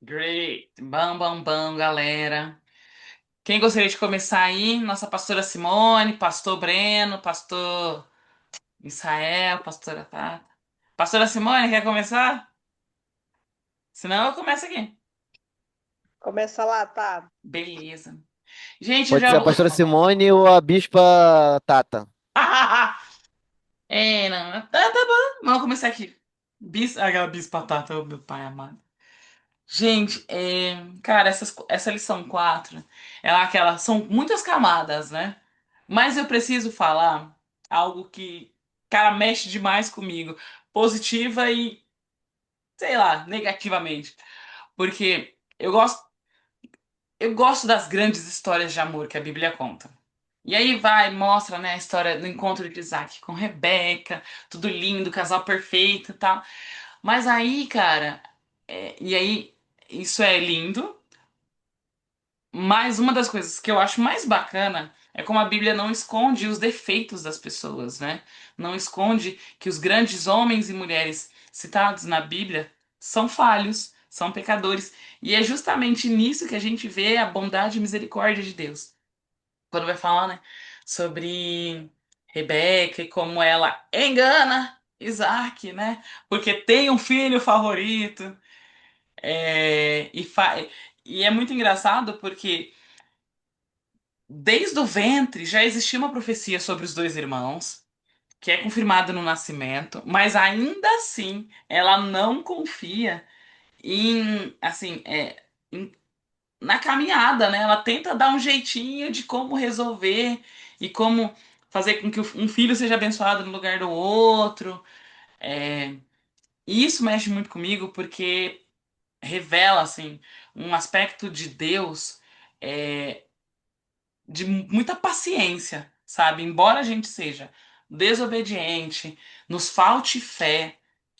Great. Bam, bam, bam, galera. Quem gostaria de começar aí? Nossa pastora Simone, pastor Breno, pastor Israel, pastora Tata. Pastora Simone, quer começar? Senão eu começo aqui. Começa lá, tá? Beleza. Gente, eu Pode já ser a vou. pastora Simone ou a bispa Tata. É, não. Tá bom. Vamos começar aqui. Aquela bispa Tata, oh, meu pai amado. Gente, cara, essa lição 4 são muitas camadas, né? Mas eu preciso falar algo que, cara, mexe demais comigo, positiva e, sei lá, negativamente. Porque eu gosto das grandes histórias de amor que a Bíblia conta. E aí mostra, né, a história do encontro de Isaac com Rebeca, tudo lindo, casal perfeito e tal. Mas aí, cara, e aí, isso é lindo. Mas uma das coisas que eu acho mais bacana é como a Bíblia não esconde os defeitos das pessoas, né? Não esconde que os grandes homens e mulheres citados na Bíblia são falhos, são pecadores. E é justamente nisso que a gente vê a bondade e misericórdia de Deus. Quando vai falar, né, sobre Rebeca e como ela engana Isaac, né? Porque tem um filho favorito. E é muito engraçado porque desde o ventre já existia uma profecia sobre os dois irmãos, que é confirmada no nascimento, mas ainda assim ela não confia assim, na caminhada, né? Ela tenta dar um jeitinho de como resolver e como fazer com que um filho seja abençoado no lugar do outro. É, e isso mexe muito comigo porque revela, assim, um aspecto de Deus. é, de muita paciência, sabe? Embora a gente seja desobediente, nos falte fé,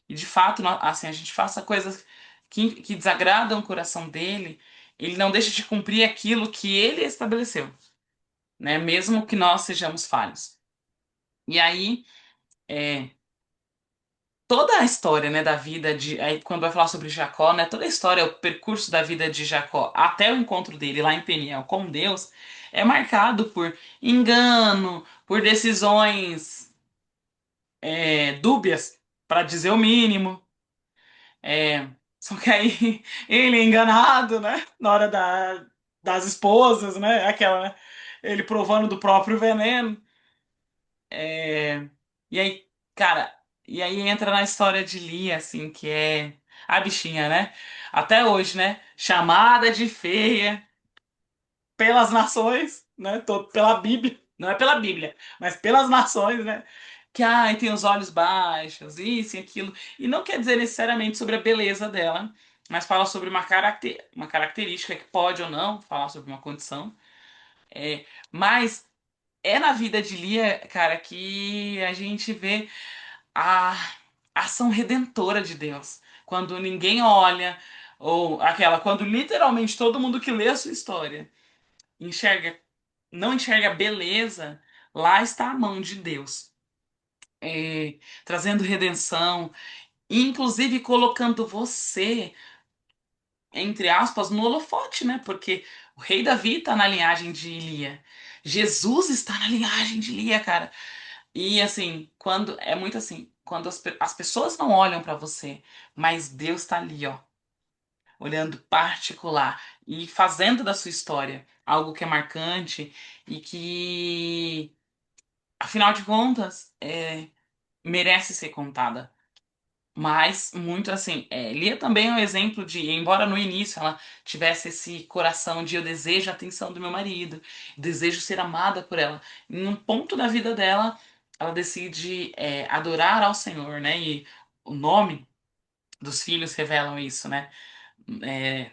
e de fato, assim, a gente faça coisas que desagradam o coração dele, ele não deixa de cumprir aquilo que ele estabeleceu, né? Mesmo que nós sejamos falhos. E aí, é, toda a história, né, da vida aí quando vai falar sobre Jacó, né, toda a história, o percurso da vida de Jacó até o encontro dele lá em Peniel com Deus é marcado por engano, por decisões dúbias, para dizer o mínimo. É, só que aí ele é enganado, né, na hora das esposas, né, aquela, né, ele provando do próprio veneno. É, e aí, cara, e aí entra na história de Lia, assim, que é a bichinha, né? Até hoje, né? Chamada de feia pelas nações, né? Pela Bíblia, não é pela Bíblia, mas pelas nações, né? Que ai, tem os olhos baixos, isso e aquilo. E não quer dizer necessariamente sobre a beleza dela, mas fala sobre uma característica que pode ou não falar sobre uma condição. Mas é na vida de Lia, cara, que a gente vê a ação redentora de Deus. Quando ninguém olha, ou aquela, quando literalmente todo mundo que lê a sua história enxerga, não enxerga beleza, lá está a mão de Deus. Trazendo redenção, inclusive colocando você, entre aspas, no holofote, né? Porque o rei Davi está na linhagem de Lia. Jesus está na linhagem de Lia, cara. E assim, quando é muito assim, quando as pessoas não olham pra você, mas Deus tá ali, ó, olhando particular e fazendo da sua história algo que é marcante e que, afinal de contas, merece ser contada. Mas muito assim, Lia também é um exemplo de, embora no início ela tivesse esse coração de eu desejo a atenção do meu marido, desejo ser amada por ela, em um ponto da vida dela, ela decide adorar ao Senhor, né? E o nome dos filhos revelam isso, né? É,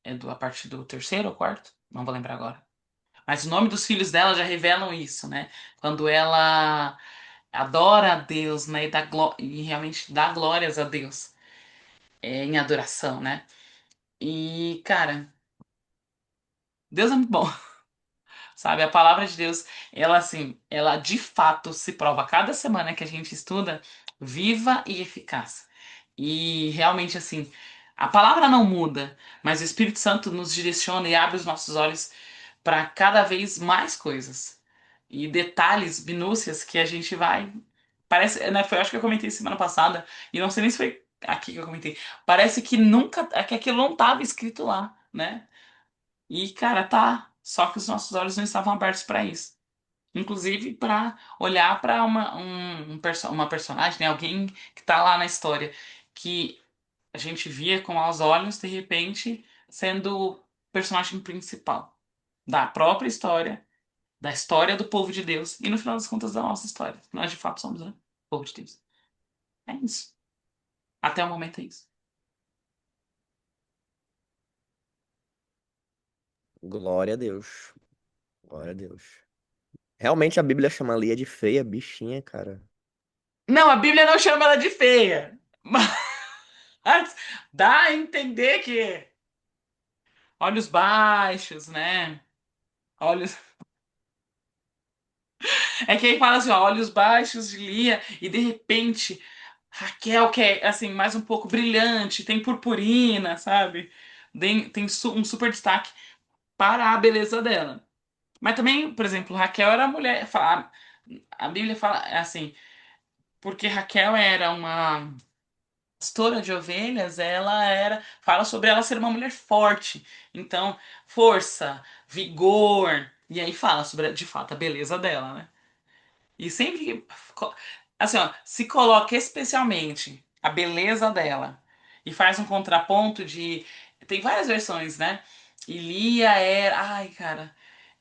a partir do terceiro ou quarto? Não vou lembrar agora. Mas o nome dos filhos dela já revelam isso, né? Quando ela adora a Deus, né? E realmente dá glórias a Deus em adoração, né? E, cara, Deus é muito bom, sabe? A palavra de Deus, ela assim, ela de fato se prova a cada semana que a gente estuda viva e eficaz. E realmente assim, A palavra não muda, mas o Espírito Santo nos direciona e abre os nossos olhos para cada vez mais coisas. E detalhes, minúcias que a gente vai. Parece, né, foi, acho que eu comentei semana passada, e não sei nem se foi aqui que eu comentei. Parece que nunca, que aquilo não estava escrito lá, né? E, cara, tá. Só que os nossos olhos não estavam abertos para isso. Inclusive para olhar para uma personagem, né? Alguém que tá lá na história, que a gente via com os olhos, de repente, sendo o personagem principal da própria história, da história do povo de Deus e, no final das contas, da nossa história. Nós, de fato, somos, né? Povo de Deus. É isso. Até o momento é isso. Glória a Deus. Glória a Deus. Realmente a Bíblia chama Lia de feia, bichinha, cara. Não, a Bíblia não chama ela de feia. Mas dá a entender que olhos baixos, né? Olhos. É que aí fala assim, ó, olhos baixos de Lia, e de repente Raquel, que é assim, mais um pouco brilhante, tem purpurina, sabe? Tem um super destaque para a beleza dela. Mas também, por exemplo, Raquel era mulher. A Bíblia fala assim, porque Raquel era uma pastora de ovelhas, ela era, fala sobre ela ser uma mulher forte. Então, força, vigor, e aí fala sobre, de fato, a beleza dela, né? E sempre que, assim, ó, se coloca especialmente a beleza dela e faz um contraponto de, tem várias versões, né? E Lia era, ai, cara,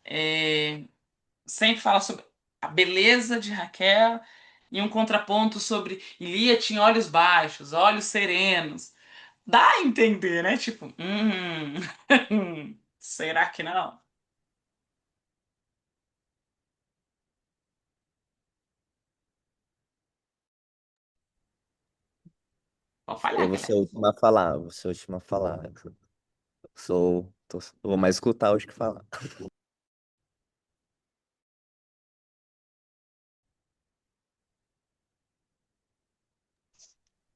é, sempre fala sobre a beleza de Raquel e um contraponto sobre Lia tinha olhos baixos, olhos serenos. Dá a entender, né? Tipo, será que não? Pode Eu falhar, vou ser a galera. última a falar, vou ser a última a falar. Eu vou mais escutar hoje que falar.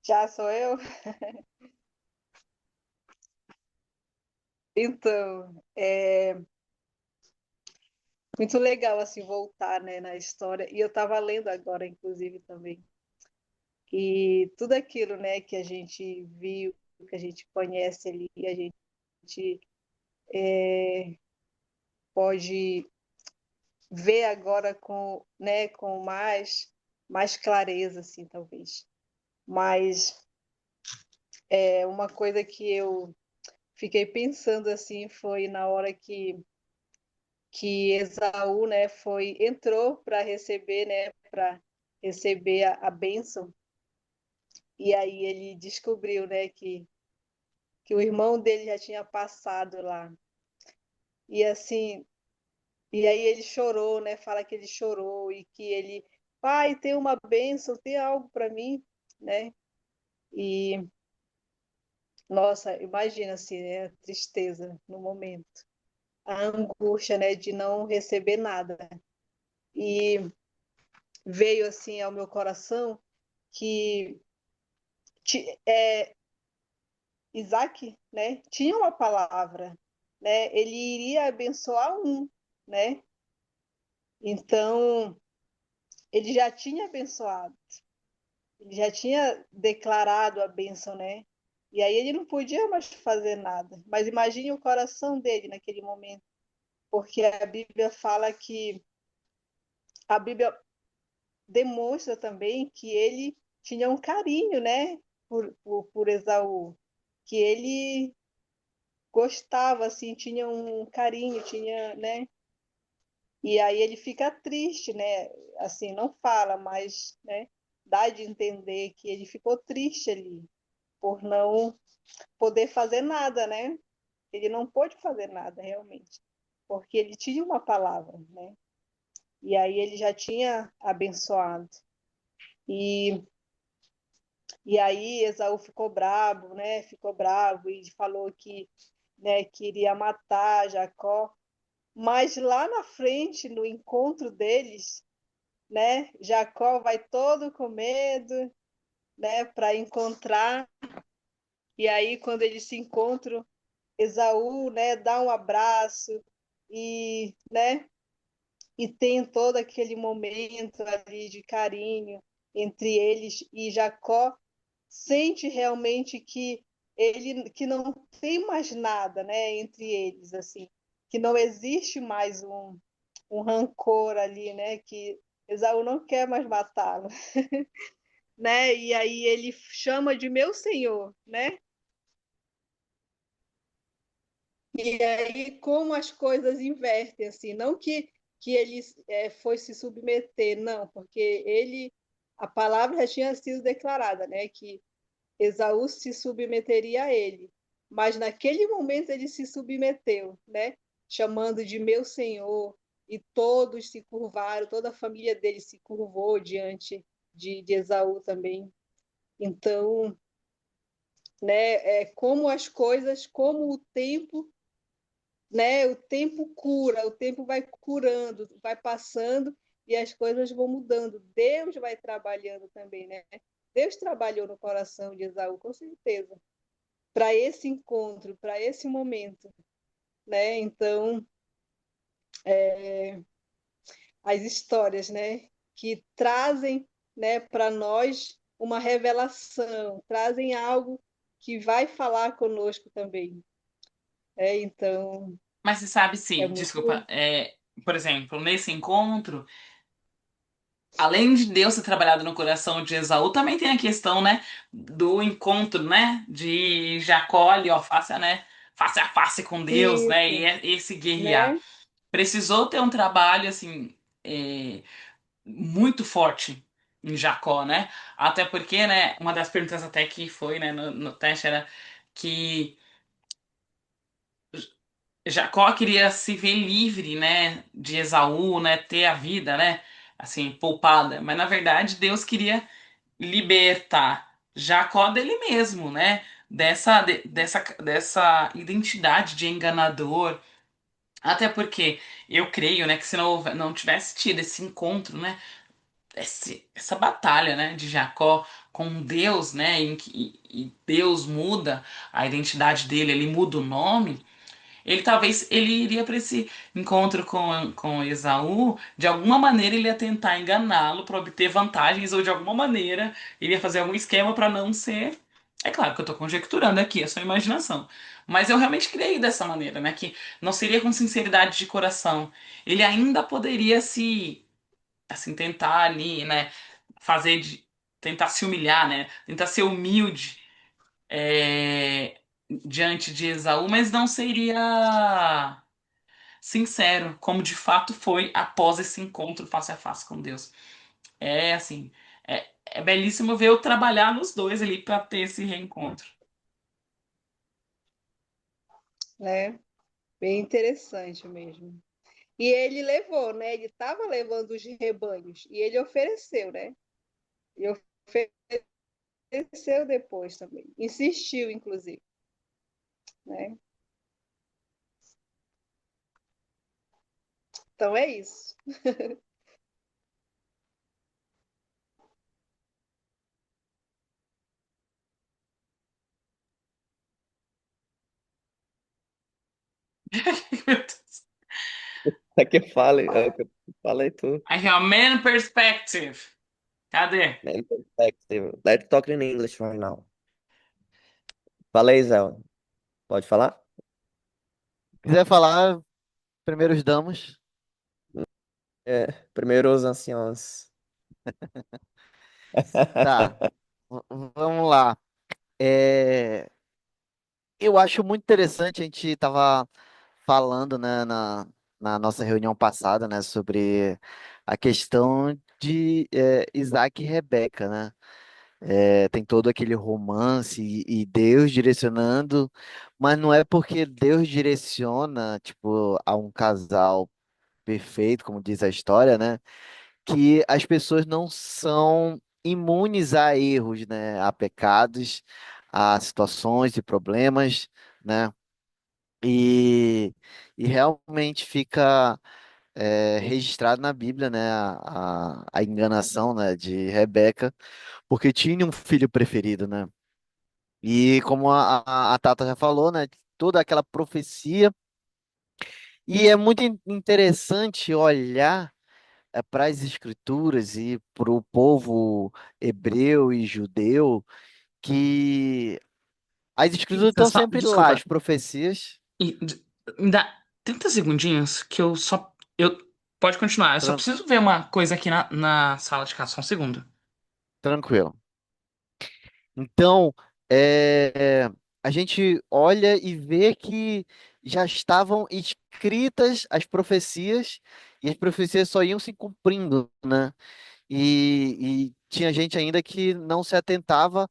Já sou eu? Então, é muito legal assim voltar, né, na história. E eu estava lendo agora, inclusive, também, que tudo aquilo, né, que a gente viu, que a gente conhece ali, a gente pode ver agora com, né, com mais clareza, assim, talvez. Mas uma coisa que eu fiquei pensando assim foi na hora que Esaú, né, entrou para receber, né, para receber a bênção. E aí ele descobriu, né, que o irmão dele já tinha passado lá. E assim, e aí ele chorou, né? Fala que ele chorou e que ele, pai, tem uma bênção, tem algo para mim, né? E nossa, imagina assim, né, a tristeza no momento, a angústia, né, de não receber nada. E veio assim ao meu coração que Isaac, né, tinha uma palavra, né? Ele iria abençoar né? Então, ele já tinha abençoado, ele já tinha declarado a bênção, né? E aí ele não podia mais fazer nada. Mas imagine o coração dele naquele momento, porque a Bíblia fala que a Bíblia demonstra também que ele tinha um carinho, né, por Esaú, que ele gostava, assim, tinha um carinho, tinha, né? E aí ele fica triste, né? Assim, não fala, mas, né, dá de entender que ele ficou triste ali por não poder fazer nada, né? Ele não pôde fazer nada realmente, porque ele tinha uma palavra, né? E aí ele já tinha abençoado. E E aí Esaú ficou bravo, né? Ficou bravo e falou que, né, queria matar Jacó. Mas lá na frente, no encontro deles, né, Jacó vai todo com medo, né, para encontrar E aí, quando eles se encontram, Esaú, né, dá um abraço e, né, e tem todo aquele momento ali de carinho entre eles e Jacó sente realmente que não tem mais nada, né, entre eles assim, que não existe mais um rancor ali, né, que Esaú não quer mais matá-lo, né? E aí ele chama de meu senhor, né? E aí como as coisas invertem assim, não que ele foi se submeter, não, porque ele a palavra já tinha sido declarada, né, que Esaú se submeteria a ele. Mas naquele momento ele se submeteu, né? Chamando de meu senhor, e todos se curvaram, toda a família dele se curvou diante de Esaú também. Então, né, como as coisas, como o tempo, né, o tempo cura, o tempo vai curando, vai passando e as coisas vão mudando. Deus vai trabalhando também, né? Deus trabalhou no coração de Esaú, com certeza, para esse encontro, para esse momento, né? Então, as histórias, né, que trazem, né, para nós uma revelação, trazem algo que vai falar conosco também. Então, Mas você sabe é sim, desculpa, muito. por exemplo, nesse encontro, além de Deus ter trabalhado no coração de Esaú, também tem a questão, né, do encontro, né, de Jacó ali, ó, face a face com Deus, né, e Isso, esse guerrear. né? Precisou ter um trabalho, assim, muito forte em Jacó, né, até porque, né, uma das perguntas até que foi, né, no teste era que Jacó queria se ver livre, né, de Esaú, né, ter a vida, né, assim, poupada, mas na verdade Deus queria libertar Jacó dele mesmo, né? Dessa identidade de enganador. Até porque eu creio, né, que se não tivesse tido esse encontro, né? Essa batalha, né, de Jacó com Deus, né, em que e Deus muda a identidade dele, ele muda o nome. Ele iria para esse encontro com Esaú, de alguma maneira ele ia tentar enganá-lo para obter vantagens, ou de alguma maneira ele ia fazer algum esquema para não ser. É claro que eu tô conjecturando aqui, é só imaginação. Mas eu realmente creio dessa maneira, né? Que não seria com sinceridade de coração. Ele ainda poderia se, assim, tentar ali, né? Fazer de. Tentar se humilhar, né? Tentar ser humilde diante de Esaú, mas não seria sincero, como de fato foi após esse encontro face a face com Deus. É assim, é belíssimo ver eu trabalhar nos dois ali para ter esse reencontro. Né? Bem interessante mesmo. E ele levou, né? Ele estava levando os rebanhos e ele ofereceu, né? E ofereceu depois também. Insistiu, inclusive, né? Então é isso. Meu Deus. É que fale, é que falei tu. I have a man perspective. Cadê? Man perspective. Let's talk in English right now. Falei, Zé. Pode falar? Quiser falar, primeiros damos. É, primeiro os anciãos. Tá, vamos lá. É, eu acho muito interessante, a gente estava falando, né, na nossa reunião passada, né, sobre a questão de Isaac e Rebeca, né? Tem todo aquele romance e Deus direcionando, mas não é porque Deus direciona, tipo, a um casal perfeito, como diz a história, né? Que as pessoas não são imunes a erros, né? A pecados, a situações e problemas, né? E, e realmente fica registrado na Bíblia, né? A enganação, né? De Rebeca, porque tinha um filho preferido, né? E como a Tata já falou, né? Toda aquela profecia. E é muito interessante olhar para as escrituras e para o povo hebreu e judeu que as escrituras estão sempre lá, as Desculpa. profecias. Me dá 30 segundinhos que eu só. Pode continuar. Eu só tran- preciso ver uma coisa aqui na sala de casa. Só um segundo. Tranquilo. Então, é, a gente olha e vê que já estavam escritas as profecias e as profecias só iam se cumprindo, né? E tinha gente ainda que não se atentava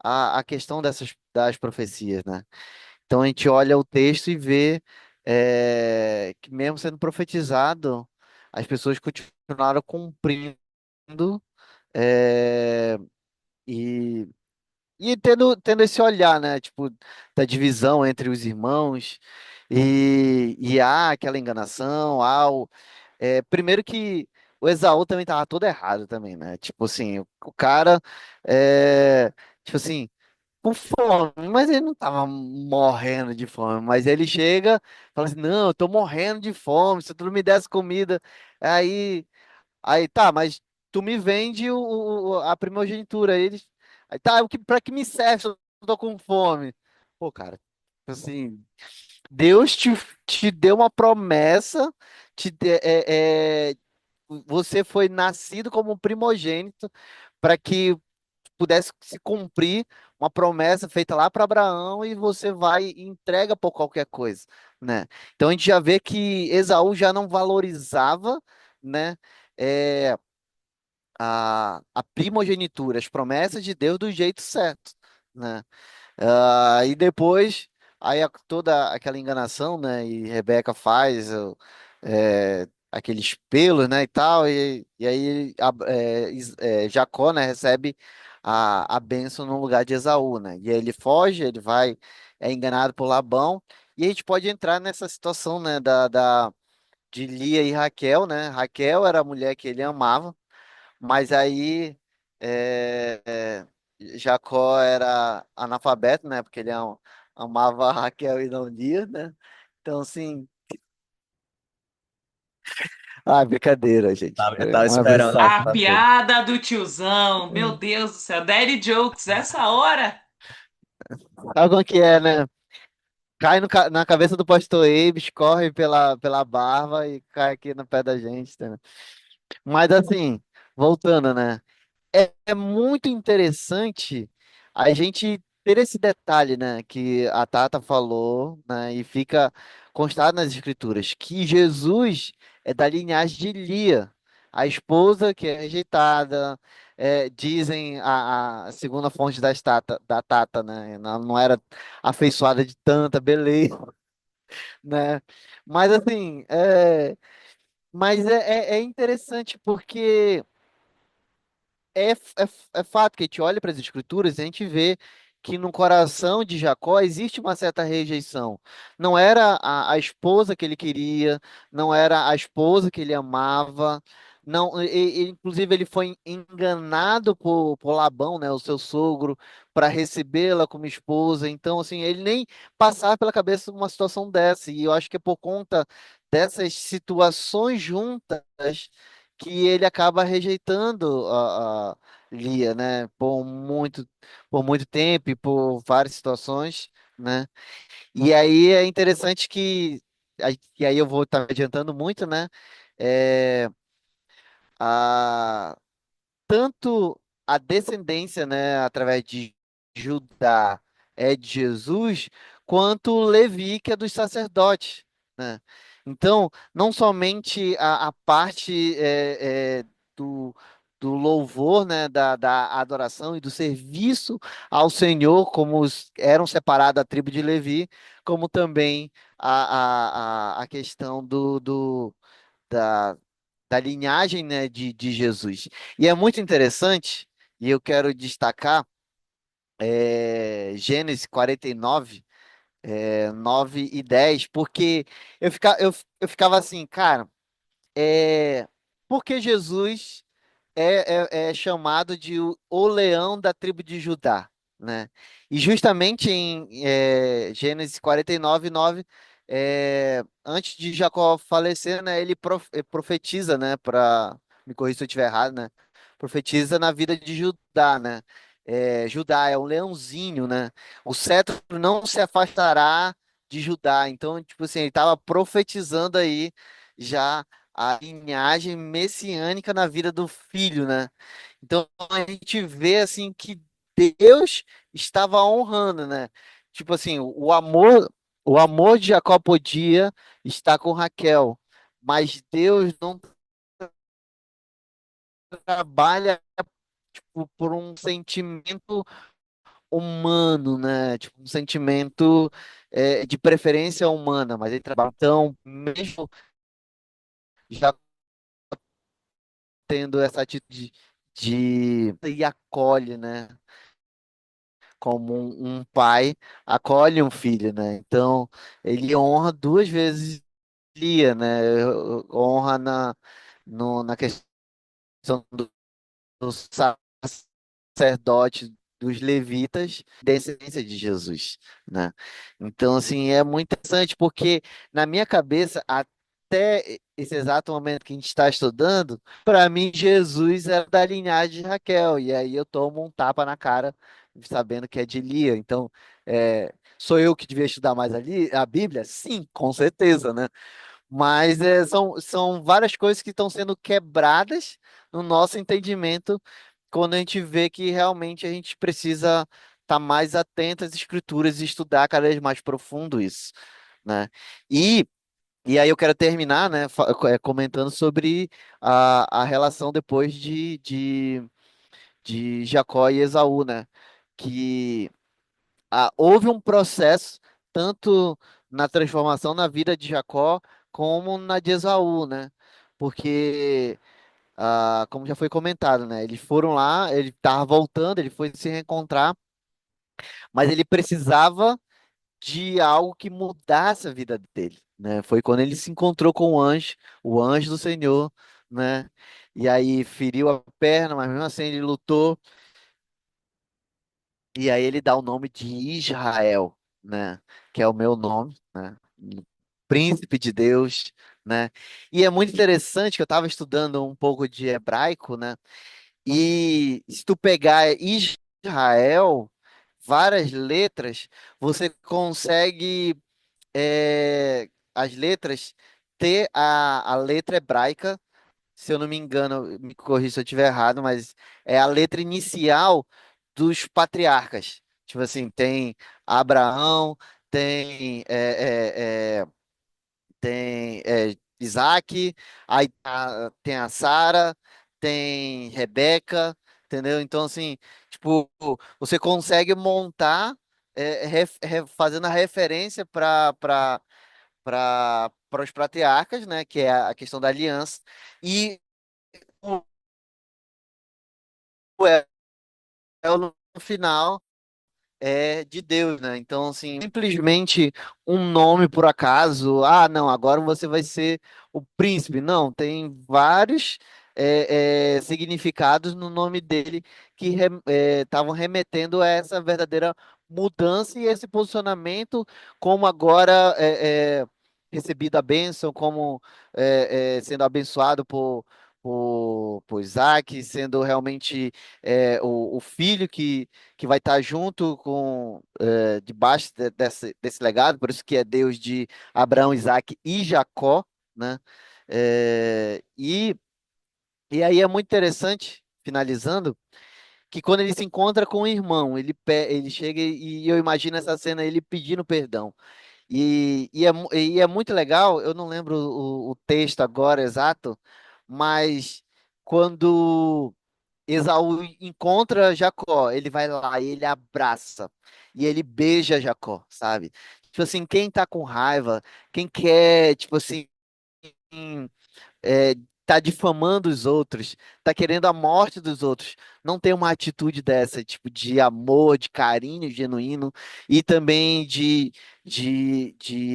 à questão das profecias, né? Então a gente olha o texto e vê que mesmo sendo profetizado, as pessoas continuaram cumprindo é, e, e tendo esse olhar, né? Tipo, da divisão entre os irmãos e há aquela enganação, primeiro que o Esaú também tava todo errado também, né? Tipo assim, o cara, é, tipo assim, com fome, mas ele não tava morrendo de fome, mas ele chega, fala assim, não, eu tô morrendo de fome, se tu não me desse comida, aí, aí tá, mas tu me vende a primogenitura, aí tá, pra que me serve se eu tô com fome? Pô, cara, assim, Deus te deu uma promessa, você foi nascido como um primogênito para que pudesse se cumprir uma promessa feita lá para Abraão e você vai e entrega por qualquer coisa, né? Então a gente já vê que Esaú já não valorizava, né, é, a primogenitura, as promessas de Deus do jeito certo, né? E depois, toda aquela enganação, né? E Rebeca faz aqueles pelos, né? E tal, e aí Jacó, né? Recebe a bênção no lugar de Esaú, né? E aí ele foge, ele vai, é enganado por Labão, e a gente pode entrar nessa situação, né? De Lia e Raquel, né? Raquel era a mulher que ele amava, mas aí é, é, Jacó era analfabeto, né? Porque ele amava a Raquel e não Lia, né? Então, assim, brincadeira, gente. Eu tava Uma vez esperando só. ela A fazer. piada do tiozão. Meu Deus do céu. Daddy Jokes, essa hora? Sabe como que é, né? Cai na cabeça do pastor Abe, corre pela barba e cai aqui no pé da gente, né? Mas assim, voltando, né? É muito interessante a gente ter esse detalhe, né, que a Tata falou, né, e fica constado nas escrituras, que Jesus é da linhagem de Lia, a esposa que é rejeitada, dizem a segunda fonte da Tata, né, não era afeiçoada de tanta beleza, né, mas assim, é interessante porque é fato que a gente olha para as escrituras e a gente vê que no coração de Jacó existe uma certa rejeição. Não era a esposa que ele queria, não era a esposa que ele amava, não, inclusive ele foi enganado por Labão, né, o seu sogro, para recebê-la como esposa. Então, assim, ele nem passava pela cabeça uma situação dessa. E eu acho que é por conta dessas situações juntas que ele acaba rejeitando a Lia, né? Por muito tempo e por várias situações, né? E aí é interessante que aí eu vou estar adiantando muito, né? É, a, tanto a descendência, né, através de Judá é de Jesus, quanto Levi, que é dos sacerdotes, né? Então, não somente a parte do, do louvor, né, da adoração e do serviço ao Senhor, como eram separados da tribo de Levi, como também a questão da, da linhagem, né, de Jesus. E é muito interessante, e eu quero destacar Gênesis 49, 9 e 10, porque eu ficava assim, cara, por que Jesus é chamado de o leão da tribo de Judá? né? E justamente em Gênesis 49:9, antes de Jacó falecer, né, ele profetiza, né, me corrija se eu estiver errado, né? Profetiza na vida de Judá, né? Judá é um leãozinho, né? O cetro não se afastará de Judá. Então, tipo assim, ele estava profetizando aí já a linhagem messiânica na vida do filho, né? Então a gente vê assim que Deus estava honrando, né? Tipo assim, o amor de Jacó podia estar com Raquel, mas Deus não trabalha por um sentimento humano, né? Tipo, um sentimento de preferência humana, mas ele trabalha. Então, mesmo já tendo essa atitude e acolhe, né? Como um pai acolhe um filho, né? Então, ele honra duas vezes Lia, né? Honra na questão do sacerdote dos levitas, descendência de Jesus, né? Então, assim, é muito interessante porque na minha cabeça, até esse exato momento que a gente está estudando, para mim Jesus era da linhagem de Raquel, e aí eu tomo um tapa na cara sabendo que é de Lia. Então, sou eu que devia estudar mais ali a Bíblia? Sim, com certeza, né? Mas são várias coisas que estão sendo quebradas no nosso entendimento quando a gente vê que realmente a gente precisa estar mais atento às escrituras e estudar cada vez mais profundo isso, né? E, e aí eu quero terminar, né, comentando sobre a relação depois de Jacó e Esaú, né? Que houve um processo tanto na transformação na vida de Jacó como na de Esaú, né? Porque, como já foi comentado, né? Eles foram lá, ele estava voltando, ele foi se reencontrar, mas ele precisava de algo que mudasse a vida dele, né? Foi quando ele se encontrou com o anjo do Senhor, né? E aí feriu a perna, mas mesmo assim ele lutou. E aí ele dá o nome de Israel, né? Que é o meu nome, né? Príncipe de Deus, né? E é muito interessante que eu estava estudando um pouco de hebraico, né? E se tu pegar Israel, várias letras, você consegue as letras ter a letra hebraica, se eu não me engano, me corrija se eu estiver errado, mas é a letra inicial dos patriarcas. Tipo assim, tem Abraão, tem, Isaac, aí tem a Sara, tem Rebeca, entendeu? Então, assim, tipo, você consegue montar fazendo a referência para os patriarcas, né? Que é a questão da aliança, e o El no final de Deus, né? Então, assim, simplesmente um nome por acaso, não, agora você vai ser o príncipe. Não, tem vários significados no nome dele que estavam remetendo a essa verdadeira mudança e esse posicionamento, como agora recebido a bênção, como sendo abençoado por Isaac, sendo realmente o filho que vai estar junto com debaixo desse legado, por isso que é Deus de Abraão, Isaac e Jacó, né? E aí é muito interessante, finalizando, que quando ele se encontra com o irmão, ele chega e eu imagino essa cena ele pedindo perdão. E é muito legal, eu não lembro o texto agora exato, mas quando Esaú encontra Jacó, ele vai lá e ele abraça e ele beija Jacó, sabe? Tipo assim, quem tá com raiva, quem quer, tipo assim, é, tá difamando os outros, tá querendo a morte dos outros, não tem uma atitude dessa, tipo, de amor, de carinho genuíno e também de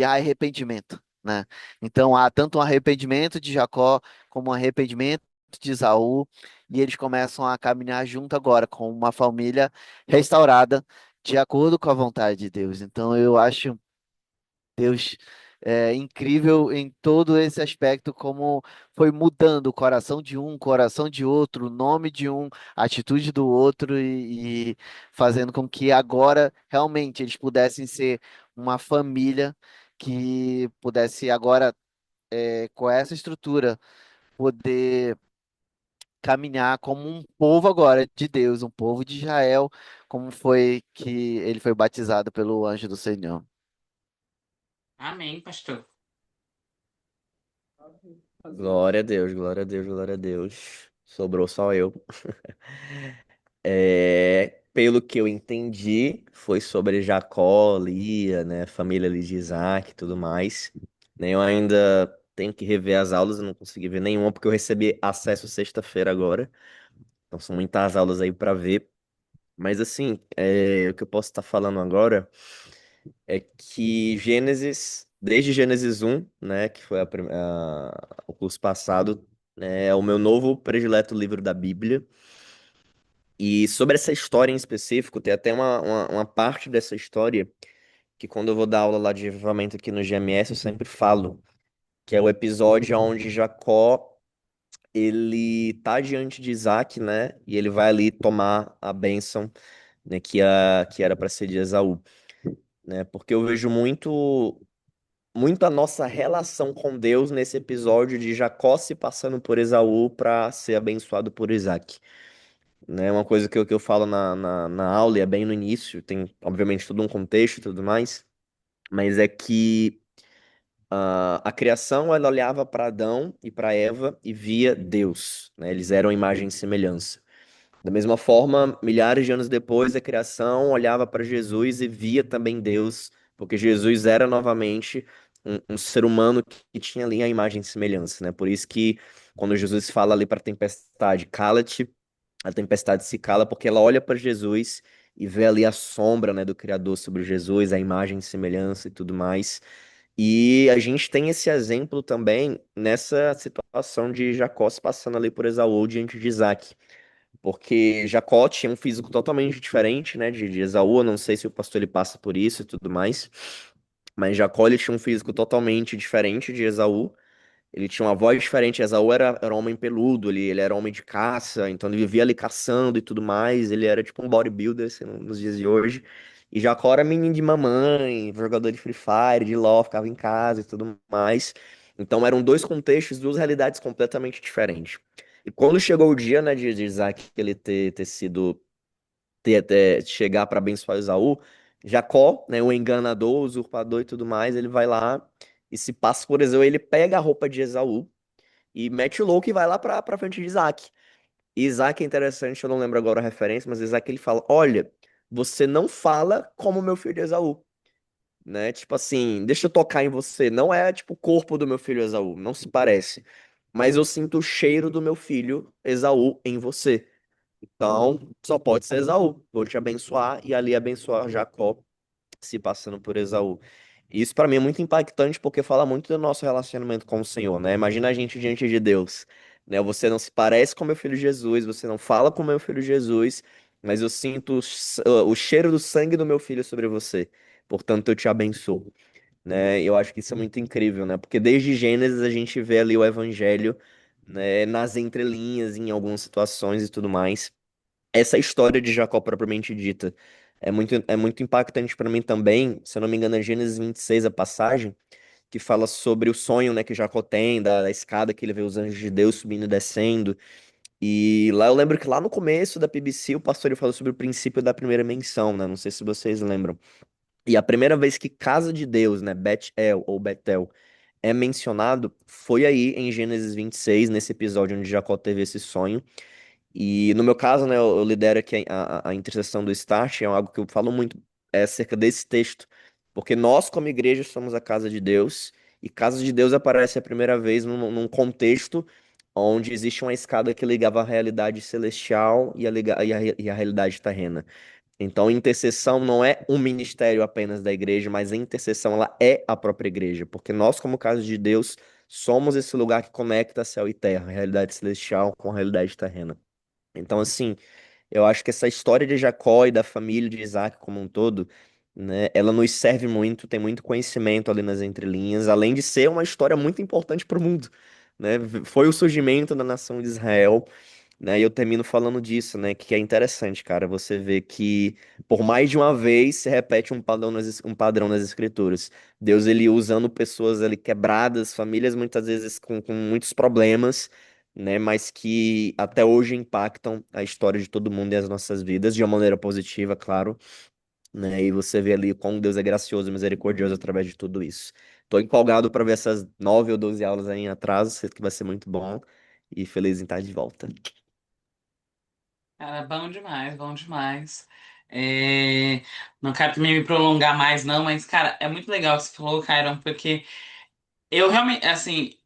arrependimento, né? Então há tanto um arrependimento de Jacó como um arrependimento de Esaú, e eles começam a caminhar junto agora, com uma família restaurada, de acordo com a vontade de Deus. Então eu acho Deus é incrível em todo esse aspecto, como foi mudando o coração de um, o coração de outro, o nome de um, a atitude do outro, e fazendo com que agora realmente eles pudessem ser uma família que pudesse agora, com essa estrutura, poder caminhar como um povo agora de Deus, um povo de Israel, como foi que ele foi batizado pelo anjo do Senhor. Amém, pastor. Glória a Deus, glória a Deus, glória a Deus. Sobrou só eu. É, pelo que eu entendi, foi sobre Jacó, Lia, né, família ali de Isaac e tudo mais. Né, eu ainda tenho que rever as aulas, eu não consegui ver nenhuma porque eu recebi acesso sexta-feira agora. Então são muitas aulas aí para ver. Mas assim, o que eu posso estar falando agora é que Gênesis, desde Gênesis 1, né, que foi o curso passado, né, é o meu novo predileto livro da Bíblia. E sobre essa história em específico, tem até uma parte dessa história que quando eu vou dar aula lá de avivamento aqui no GMS, eu sempre falo, que é o episódio onde Jacó, ele tá diante de Isaac, né, e ele vai ali tomar a bênção, né, que era para ser de Esaú, né, porque eu vejo muito a nossa relação com Deus nesse episódio de Jacó se passando por Esaú para ser abençoado por Isaac. Né? Uma coisa que eu falo na aula, e é bem no início, tem obviamente todo um contexto e tudo mais, mas é que a criação ela olhava para Adão e para Eva e via Deus, né? Eles eram imagem e semelhança. Da mesma forma, milhares de anos depois, a criação olhava para Jesus e via também Deus, porque Jesus era novamente um ser humano que tinha ali a imagem e semelhança, né? Por isso que quando Jesus fala ali para a tempestade, cala-te, a tempestade se cala, porque ela olha para Jesus e vê ali a sombra, né, do Criador sobre Jesus, a imagem e semelhança e tudo mais. E a gente tem esse exemplo também nessa situação de Jacó se passando ali por Esaú diante de Isaac. Porque Jacó tinha um físico totalmente diferente, né, de Esaú. Eu não sei se o pastor ele passa por isso e tudo mais, mas Jacó ele tinha um físico totalmente diferente de Esaú. Ele tinha uma voz diferente. Esaú era um homem peludo, ele era homem de caça, então ele vivia ali caçando e tudo mais. Ele era tipo um bodybuilder assim, nos dias de hoje. E Jacó era menino de mamãe, jogador de Free Fire, de LoL, ficava em casa e tudo mais. Então eram dois contextos, duas realidades completamente diferentes. E quando chegou o dia, né, de Isaac ele ter sido, ter até chegar para abençoar Esaú, Jacó, né, o enganador, o usurpador e tudo mais, ele vai lá e se passa por Esaú, ele pega a roupa de Esaú e mete o louco e vai lá pra frente de Isaac. E Isaac é interessante, eu não lembro agora a referência, mas Isaac ele fala: Olha, você não fala como meu filho Esaú, né? Tipo assim, deixa eu tocar em você. Não é tipo o corpo do meu filho Esaú, não se parece. Mas eu sinto o cheiro do meu filho Esaú em você. Então, só pode ser Esaú. Vou te abençoar e ali abençoar Jacó se passando por Esaú. Isso para mim é muito impactante porque fala muito do nosso relacionamento com o Senhor, né? Imagina a gente diante de Deus, né? Você não se parece com meu filho Jesus, você não fala com meu filho Jesus, mas eu sinto o cheiro do sangue do meu filho sobre você. Portanto, eu te abençoo, né? Eu acho que isso é muito incrível, né? Porque desde Gênesis a gente vê ali o evangelho, né, nas entrelinhas, em algumas situações e tudo mais. Essa história de Jacó propriamente dita é muito impactante para mim também. Se eu não me engano, é Gênesis 26 a passagem que fala sobre o sonho, né, que Jacó tem da escada que ele vê os anjos de Deus subindo e descendo. E lá eu lembro que lá no começo da PBC o pastor ele falou sobre o princípio da primeira menção, né? Não sei se vocês lembram. E a primeira vez que casa de Deus, né, Bet-El ou Betel, é mencionado foi aí em Gênesis 26, nesse episódio onde Jacó teve esse sonho. E no meu caso, né, eu lidero aqui a intercessão do Start, é algo que eu falo muito acerca desse texto, porque nós, como igreja, somos a casa de Deus, e casa de Deus aparece a primeira vez num contexto onde existe uma escada que ligava a realidade celestial e a realidade terrena. Então, intercessão não é um ministério apenas da igreja, mas a intercessão ela é a própria igreja, porque nós, como casa de Deus, somos esse lugar que conecta céu e terra, a realidade celestial com a realidade terrena. Então, assim, eu acho que essa história de Jacó e da família de Isaac como um todo, né, ela nos serve muito, tem muito conhecimento ali nas entrelinhas, além de ser uma história muito importante para o mundo, né? Foi o surgimento da nação de Israel, né? E eu termino falando disso, né? Que é interessante, cara. Você vê que por mais de uma vez se repete um padrão nas escrituras. Deus ele usando pessoas ali quebradas, famílias muitas vezes com muitos problemas, né? Mas que até hoje impactam a história de todo mundo e as nossas vidas de uma maneira positiva, claro, né? E você vê ali como Deus é gracioso e misericordioso através de tudo isso. Tô empolgado para ver essas 9 ou 12 aulas aí em atraso, sei que vai ser muito bom e feliz em estar de volta. Cara, bom demais, bom demais. É, Não quero também me prolongar mais, não, mas, cara, é muito legal o que você falou, Kyron, porque eu realmente, assim,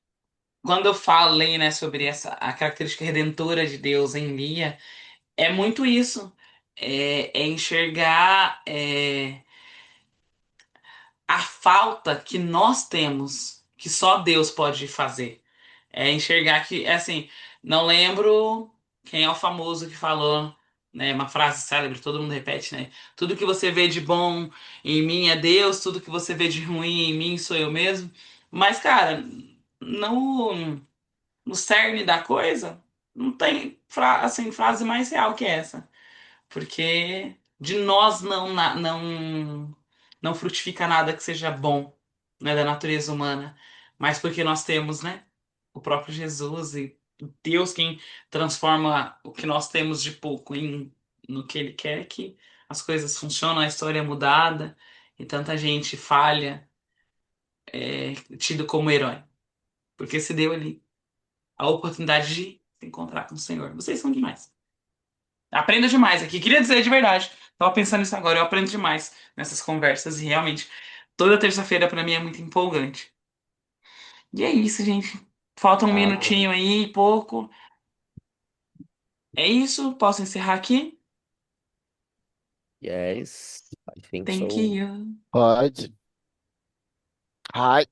quando eu falei, né, sobre a característica redentora de Deus em Lia, é muito isso. É enxergar a falta que nós temos, que só Deus pode fazer. É enxergar que, assim, não lembro quem é o famoso que falou, né, uma frase célebre, todo mundo repete, né? Tudo que você vê de bom em mim é Deus, tudo que você vê de ruim em mim sou eu mesmo. Mas, cara, no cerne da coisa, não tem assim, frase mais real que essa. Porque de nós não frutifica nada que seja bom, né, da natureza humana, mas porque nós temos, né, o próprio Jesus e Deus quem transforma o que nós temos de pouco em no que ele quer que as coisas funcionam, a história é mudada e tanta gente falha tido como herói, porque se deu ali a oportunidade de se encontrar com o Senhor. Vocês são demais. Aprendo demais aqui. Queria dizer de verdade. Tava pensando nisso agora. Eu aprendo demais nessas conversas e realmente toda terça-feira pra mim é muito empolgante. E é isso, gente. Falta um Ah, minutinho aí, pouco. É isso. Posso encerrar aqui? yes, I think Thank so. you. Pode. Ai.